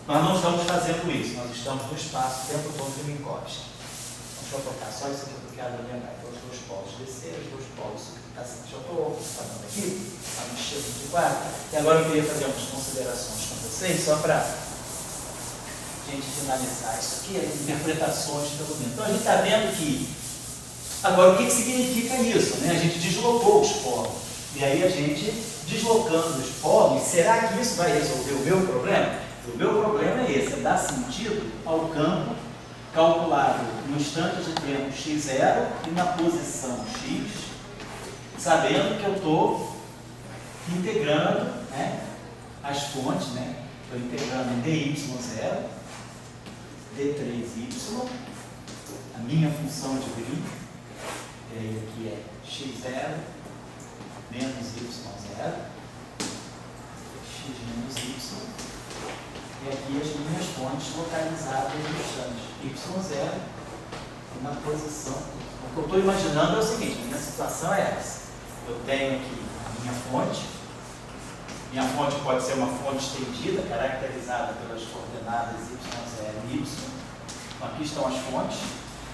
Nós não estamos fazendo isso, nós estamos no espaço o tempo todo de Minkowski. Deixa eu colocar só isso aqui que eu quero lembrar. Então, os dois polos descer, os dois polos subir. Assim, deixa eu estar dando aqui, está no estilo de quadro. E agora eu queria fazer umas considerações com vocês, só para a gente finalizar isso aqui, as interpretações pelo menos. Então, a gente está vendo que. Agora, o que significa isso? Né? A gente deslocou os polos. E aí, a gente deslocando os polos, será que isso vai resolver o meu problema? O meu problema é esse, é dar sentido ao campo calculado no instante de tempo x0 e na posição x, sabendo que eu estou integrando, né, as fontes, né? Estou integrando em dy0, d3y, a minha função de grid, e aí aqui é x0 menos y0, x menos y, e aqui as minhas fontes localizadas no instante y0 e na posição. O que eu estou imaginando é o seguinte, a minha situação é essa. Eu tenho aqui a minha fonte pode ser uma fonte estendida, caracterizada pelas coordenadas y0 e y. Então, aqui estão as fontes,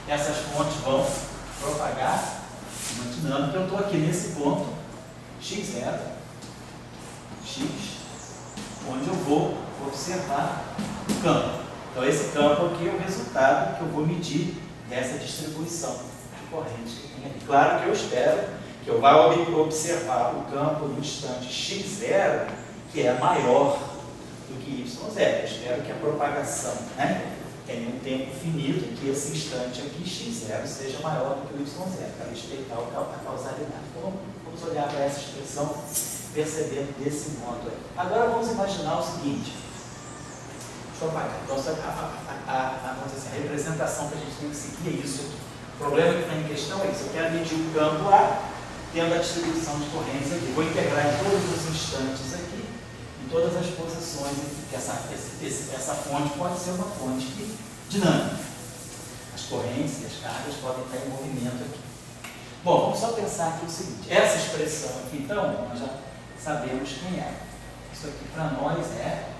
essas fontes vão propagar uma dinâmica. Eu estou aqui nesse ponto x0, x, onde eu vou observar o campo. Então, esse campo aqui é o resultado que eu vou medir dessa distribuição de corrente que tem aqui. Claro que eu espero que eu vá observar o campo no instante x0, que é maior do que y0. Eu espero que a propagação, né, tenha um tempo finito, que esse instante aqui, x0, seja maior do que o y0, para respeitar a causalidade. Então, vamos olhar para essa expressão percebendo desse modo aí. Agora, vamos imaginar o seguinte. Deixa eu apagar. Então, vamos dizer assim, a representação que a gente tem que seguir é isso aqui. O problema que está em questão é isso. Eu quero medir o campo A, tendo a distribuição de correntes aqui. Vou integrar em todos os instantes aqui, em todas as posições aqui, que essa fonte pode ser uma fonte dinâmica. As correntes e as cargas podem estar em movimento aqui. Bom, vamos só pensar aqui o seguinte. Essa expressão aqui, então, nós já sabemos quem é. Isso aqui para nós é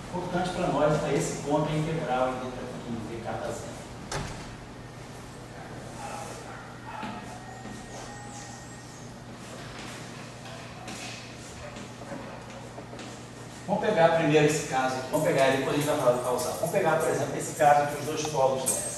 importante para nós, a esse ponto é integral em dk0. Vamos pegar primeiro esse caso aqui, vamos pegar ele, depois a gente vai falar do causal. Vamos pegar, por exemplo, esse caso aqui, os dois polos descem.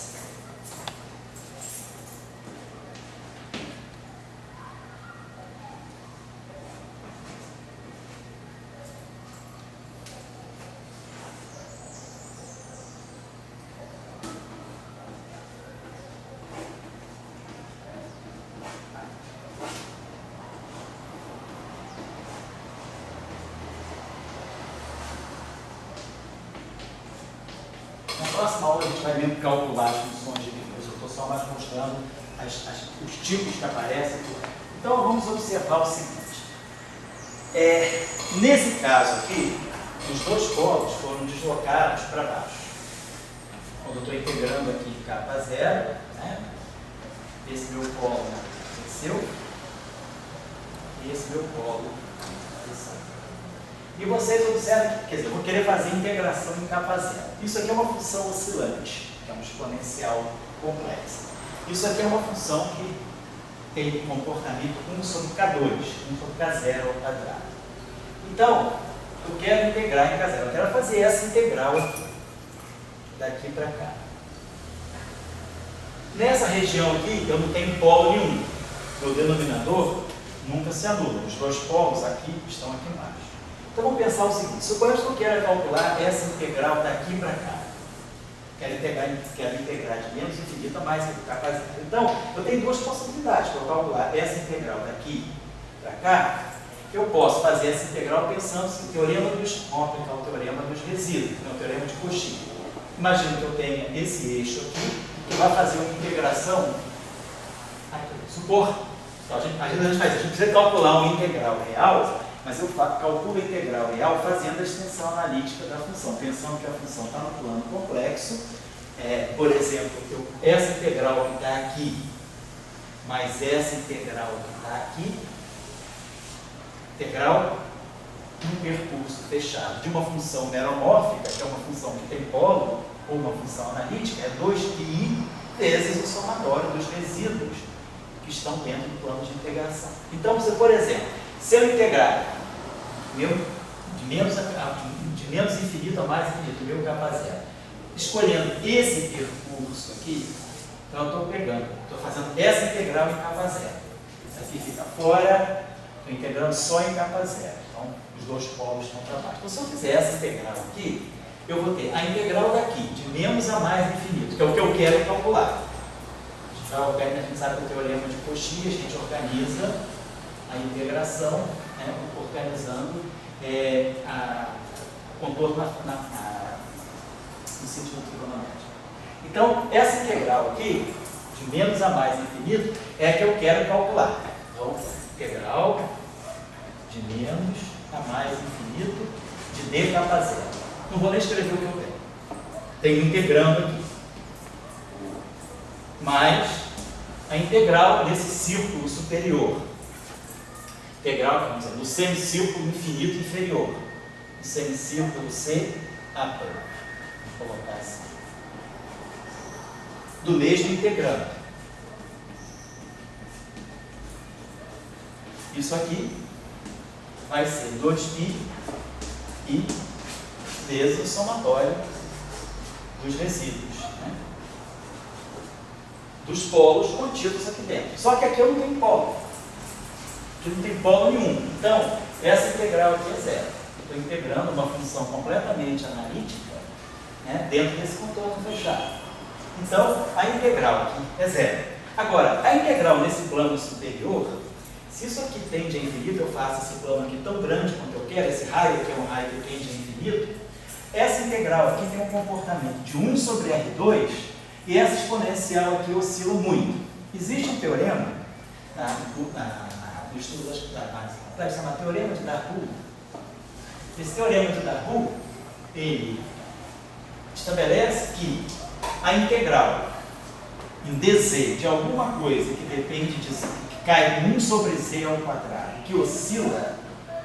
Na próxima aula a gente vai mesmo calcular as funções de Minkowski. Eu estou só mais mostrando os tipos que aparecem. Então vamos observar o seguinte. Nesse caso aqui, os dois polos foram deslocados para baixo. Quando eu estou integrando aqui k0, né? Esse meu polo desceu e esse meu polo desceu. E vocês observam que, quer dizer, eu vou querer fazer integração em k0. Isso aqui é uma função oscilante, que é um exponencial complexo. Isso aqui é uma função que tem comportamento 1 sobre k2, 1 sobre k0 ao quadrado. Então, eu quero integrar em k0. Eu quero fazer essa integral aqui, daqui para cá. Nessa região aqui, eu não tenho polo nenhum. Meu denominador nunca se anula. Os dois polos aqui estão aqui embaixo. Então vamos pensar o seguinte, suponhamos que eu quero calcular essa integral daqui para cá. Quero integrar de menos infinito a mais k0. Então, eu tenho duas possibilidades para calcular essa integral daqui para cá. Eu posso fazer essa integral pensando no teorema vamos aplicar o teorema dos resíduos, o teorema de Cauchy. Imagina que eu tenha esse eixo aqui, que vai fazer uma integração aqui. Supor, então, a gente precisa calcular uma integral real mas eu calculo a integral real fazendo a extensão analítica da função, pensando que a função está no plano complexo. Por exemplo, essa integral que está aqui, mais essa integral que está aqui, integral um percurso fechado de uma função meromórfica, que é uma função que tem polo, ou uma função analítica, é 2πi vezes o somatório dos resíduos que estão dentro do plano de integração. Então, você, por exemplo, se eu integrar de menos infinito a mais infinito, meu capa zero, escolhendo esse percurso aqui, então eu estou fazendo essa integral em capa zero. Isso aqui fica fora, estou integrando só em capa zero. Então, os dois polos estão para baixo. Então, se eu fizer essa integral aqui, eu vou ter a integral daqui, de menos a mais infinito, que é o que eu quero calcular. A gente sabe que o teorema de Cauchy, a gente organiza a integração, né, organizando o contorno no sentido trigonométrico. Então, essa integral aqui, de menos a mais infinito, é a que eu quero calcular. Então, integral de menos a mais infinito de d capa zero. Não vou nem escrever o que eu tenho. Tenho integrando aqui. Mais a integral desse círculo superior. Integral, vamos dizer, do semicírculo infinito inferior. O semicírculo C upper. Vou colocar assim. Do mesmo integrando. Isso aqui vai ser 2π e vezes o somatório dos resíduos, né? Dos polos contidos aqui dentro. Só que aqui eu não tenho polo. Aqui não tem polo nenhum. Então, essa integral aqui é zero. Estou integrando uma função completamente analítica, né, dentro desse contorno fechado. Então, a integral aqui é zero. Agora, a integral nesse plano superior, se isso aqui tende a infinito, eu faço esse plano aqui tão grande quanto eu quero, esse raio aqui é um raio que tende a infinito, essa integral aqui tem um comportamento de 1 sobre R2 e essa exponencial aqui oscila muito. Existe um teorema no estudo da base, chama teorema de Darboux. Esse teorema de Darboux, ele estabelece que a integral em dz de alguma coisa que depende de que cai 1 sobre z ao quadrado, que oscila,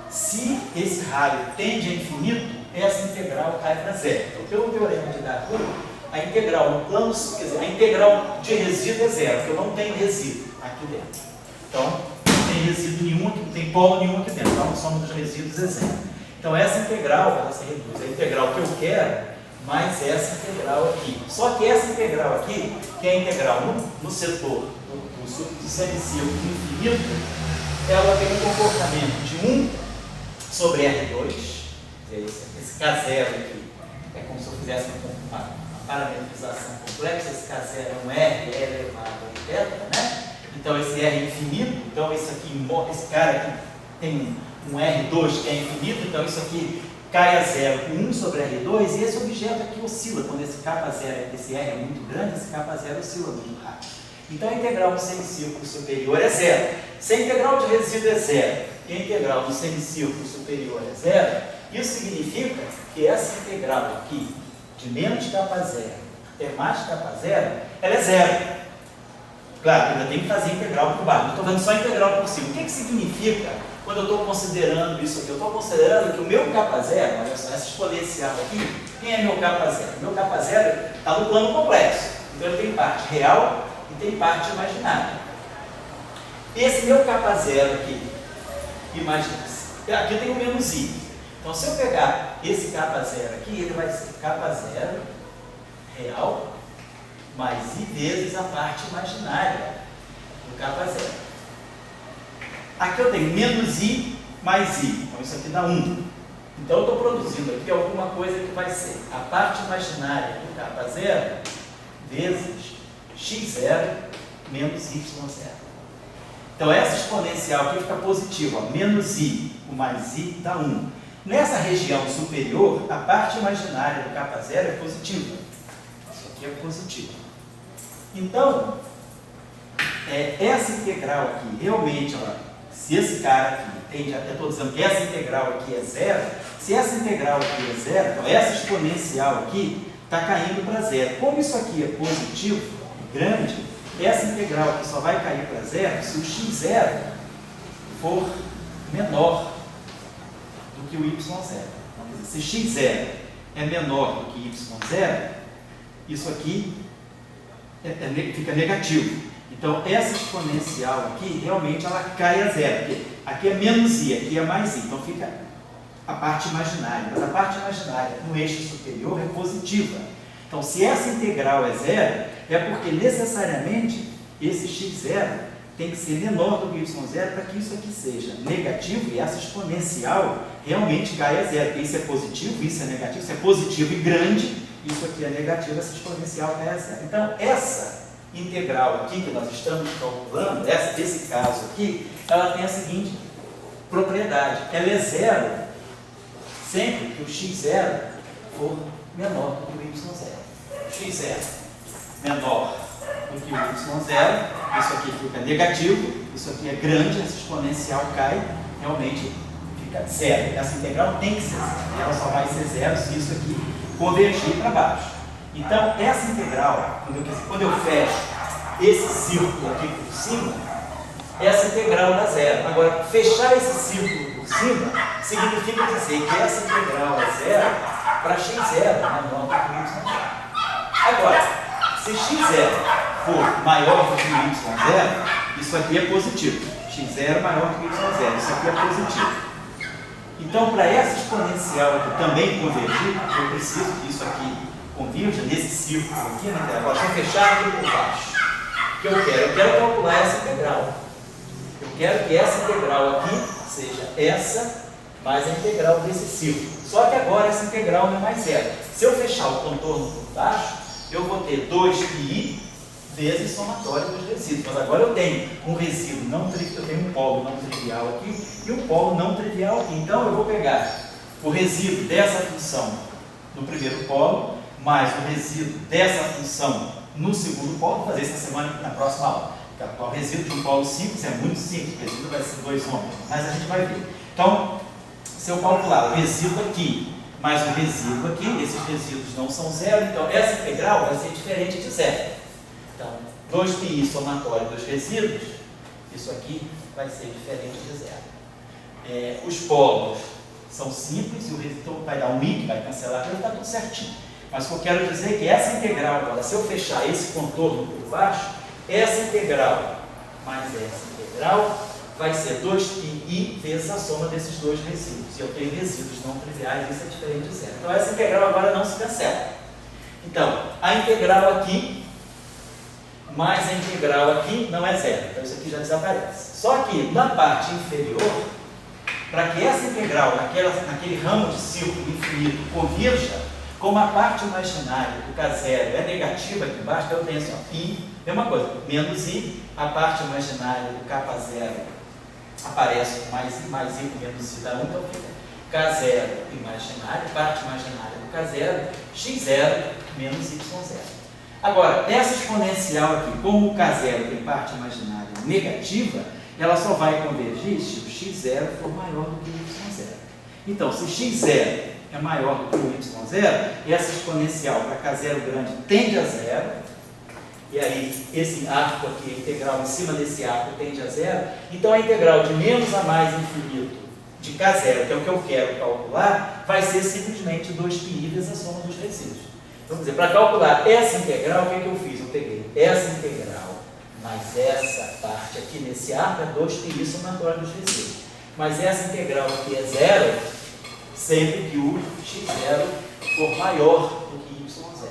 se esse raio tende a infinito, essa integral cai para zero. Então, pelo teorema de Darboux, a integral no plano, quer dizer, a integral de resíduo é zero, porque eu não tenho resíduo aqui dentro. Então, não tem resíduo nenhum aqui, não tem polo nenhum aqui dentro. Então, a soma dos resíduos é zero. Então, essa integral, ela se reduz a integral que eu quero, mais essa integral aqui. Só que essa integral aqui, que é a integral no setor do semicírculo infinito, ela tem um comportamento de 1 sobre R2, esse K0 aqui, é como se eu fizesse uma parametrização complexa, esse K0 é um R elevado a θ, né? Então esse R é infinito, então esse cara aqui tem um R2 que é infinito, então isso aqui cai a zero com 1 sobre R2 e esse objeto aqui oscila, quando esse K0, esse R é muito grande, esse K0 oscila muito rápido. Então a integral do semicírculo superior é zero. Se a integral de resíduo é zero e a integral do semicírculo superior é zero, isso significa que essa integral aqui, de menos K0 até mais K0, ela é zero. Claro, ainda tem que fazer integral por baixo. Estou fazendo só integral por cima. O que significa quando eu estou considerando isso aqui? Eu estou considerando que o meu K0, olha só, essa exponencial aqui, quem é meu K0? Meu K0 está no plano complexo. Então ele tem parte real e tem parte imaginária. Esse meu K0 aqui, imagina, aqui tem o menos I. Então, se eu pegar esse K0 aqui, ele vai ser K0 real mais I vezes a parte imaginária do K0. Aqui eu tenho menos I mais I. Então, isso aqui dá 1. Então, eu estou produzindo aqui alguma coisa que vai ser a parte imaginária do K0 vezes x0 menos y0. Então, essa exponencial aqui fica positiva. Ó, menos I, o mais I dá 1. Nessa região superior, a parte imaginária do K0 é positiva. Isso aqui é positivo. Então, essa integral aqui, realmente, ó, se esse cara aqui eu estou dizendo que essa integral aqui é zero, se essa integral aqui é zero, então essa exponencial aqui está caindo para zero. Como isso aqui é positivo, grande, essa integral aqui só vai cair para zero se o x0 for menor do que o y0. Então, quer dizer, se x0 é menor do que y0, isso aqui fica negativo. Então, essa exponencial aqui, realmente, ela cai a zero. Porque aqui é menos i, aqui é mais i. Então, fica a parte imaginária. Mas a parte imaginária no eixo superior é positiva. Então, se essa integral é zero, é porque, necessariamente, esse x0 tem que ser menor do que y0 para que isso aqui seja negativo e essa exponencial realmente cai a zero. Porque isso é positivo, isso é negativo, isso é positivo e grande, isso aqui é negativo, essa exponencial cai a zero. Então, essa integral aqui que nós estamos calculando, esse caso aqui, ela tem a seguinte propriedade: ela é zero sempre que o x0 for menor do que o y0. x0 menor do que o y0, isso aqui fica negativo, isso aqui é grande, essa exponencial cai, realmente fica zero. Essa integral tem que ser zero, ela só vai ser zero se isso aqui convergir para baixo. Então, essa integral, quando eu fecho esse círculo aqui por cima, essa integral dá zero. Agora, fechar esse círculo por cima significa dizer que essa integral é zero para x0 menor do que y0. Agora, se x0 for maior do que y0, isso aqui é positivo. x0 maior do que y0, isso aqui é positivo. Então, para essa exponencial aqui também convergir, eu preciso que isso aqui convirja nesse círculo aqui, né? Agora, se eu fechar aqui por baixo, o que eu quero calcular essa integral. Eu quero que essa integral aqui seja essa mais a integral desse círculo. Só que agora essa integral não é mais zero. Se eu fechar o contorno por baixo, eu vou ter 2πi vezes somatório dos resíduos. Mas agora eu tenho um resíduo não trivial, eu tenho um polo não trivial aqui e um polo não trivial aqui. Então eu vou pegar o resíduo dessa função no primeiro polo, mais o resíduo dessa função no segundo polo. Vou fazer isso na próxima aula. O resíduo de um polo simples é muito simples, o resíduo vai ser 2 ômegas, mas a gente vai ver. Então, se eu calcular o resíduo aqui mais o resíduo aqui, esses resíduos não são zero, então essa integral vai ser diferente de zero. Então, 2πi somatório dos resíduos, isso aqui vai ser diferente de zero. Os polos são simples e o resíduo vai dar um i, que vai cancelar, vai estar tudo certinho. Mas o que eu quero dizer é que essa integral, agora, se eu fechar esse contorno por baixo, essa integral mais essa integral vai ser 2πi vezes a soma desses dois resíduos. E eu tenho resíduos não triviais, isso é diferente de zero. Então, essa integral agora não se cancela. Então, a integral aqui mais a integral aqui não é zero. Então, isso aqui já desaparece. Só que, na parte inferior, para que essa integral, naquele ramo de círculo infinito, convirja, como a parte imaginária do K0 é negativa aqui embaixo, então eu tenho assim, ó, i, mesma coisa, menos i, a parte imaginária do K0 aparece com mais i com menos i dá 1, então fica K0 imaginário, parte imaginária do K0, x0 menos y0. Agora, essa exponencial aqui, como o K0 tem parte imaginária negativa, ela só vai convergir se o x0 for maior do que o y0. Então, se x0 é maior do que o y0, essa exponencial para K0 grande tende a zero, e aí esse arco aqui, a integral em cima desse arco tende a zero, então a integral de menos a mais infinito de K0, que é o que eu quero calcular, vai ser simplesmente 2πi vezes a soma dos resíduos. Então, quer dizer, para calcular essa integral, o que eu fiz? Eu peguei essa integral mais essa parte aqui nesse arco, é 2πi somatório dos resíduos. Mas essa integral aqui é zero, sempre que o x0 for maior do que y0.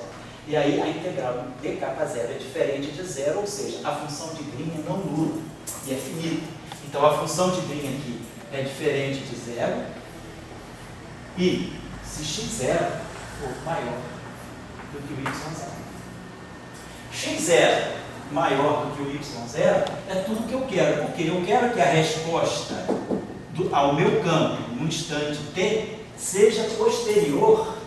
E aí a integral de K0 é diferente de zero, ou seja, a função de Green é não nula e é finita. Então a função de Green aqui é diferente de zero, e se x0 for maior do que o y0. x0 maior do que o y0 é tudo que eu quero, porque eu quero que a resposta ao meu campo no instante t seja posterior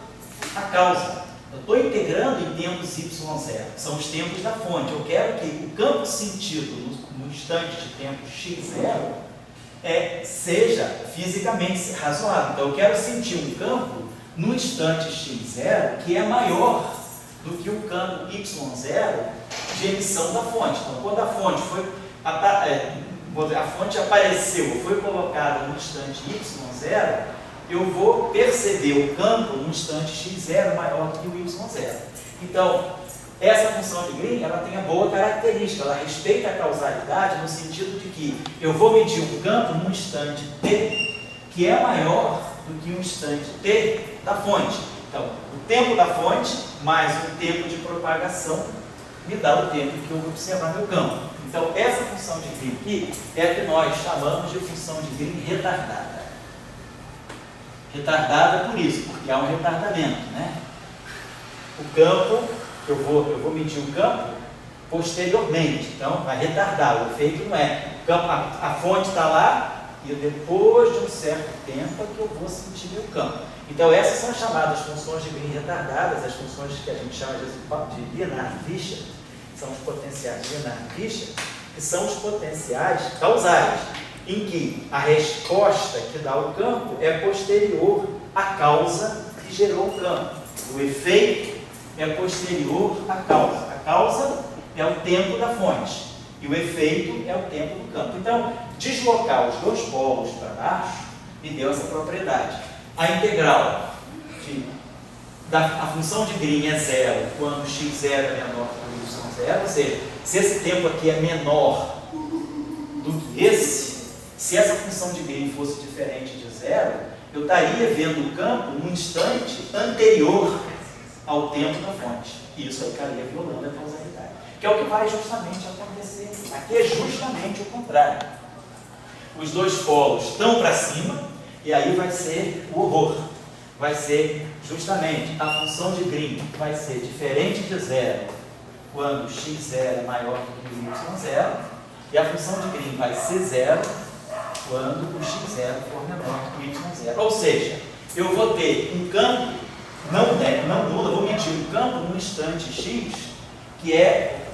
à causa. Eu estou integrando em tempos y0, são os tempos da fonte. Eu quero que o campo sentido no instante de tempo x0 seja fisicamente razoável. Então, eu quero sentir um campo no instante x0 que é maior do que o campo y0 de emissão da fonte. Então, quando a fonte a fonte apareceu, foi colocada no instante y0, eu vou perceber o campo no instante x0 maior do que o y0. Então, essa função de Green, ela tem a boa característica, ela respeita a causalidade no sentido de que eu vou medir um campo num instante t que é maior do que um instante t da fonte. Então, o tempo da fonte mais o tempo de propagação me dá o tempo que eu vou observar meu campo. Então, essa função de Green aqui é a que nós chamamos de função de Green retardada. Retardada por isso, porque há um retardamento, né? O campo, eu vou medir o campo posteriormente, então vai retardar, o efeito não é. A fonte está lá e depois de um certo tempo é que eu vou sentir meu campo. Então, essas são as chamadas funções de Green retardadas, as funções que a gente chama de Lienard-Wicher, são os potenciais de Lienard-Wicher, que são os potenciais causais, em que a resposta que dá o campo é posterior à causa que gerou o campo. O efeito é posterior à causa. A causa é o tempo da fonte e o efeito é o tempo do campo. Então, deslocar os dois polos para baixo me deu essa propriedade. A integral a função de Green é zero quando x0 é menor que y0, ou seja, se esse tempo aqui é menor do que esse, se essa função de Green fosse diferente de zero, eu estaria vendo o campo num instante anterior ao tempo da fonte. E isso aí estaria violando a causalidade, que é o que vai justamente acontecer. Aqui é justamente o contrário. Os dois polos estão para cima e aí vai ser o horror. Vai ser justamente a função de Green vai ser diferente de zero quando x0 é maior do que o y0, e a função de Green vai ser zero quando o x0 for menor do que o y0. Ou seja, eu vou ter um campo não nulo, eu vou medir um campo no instante x que é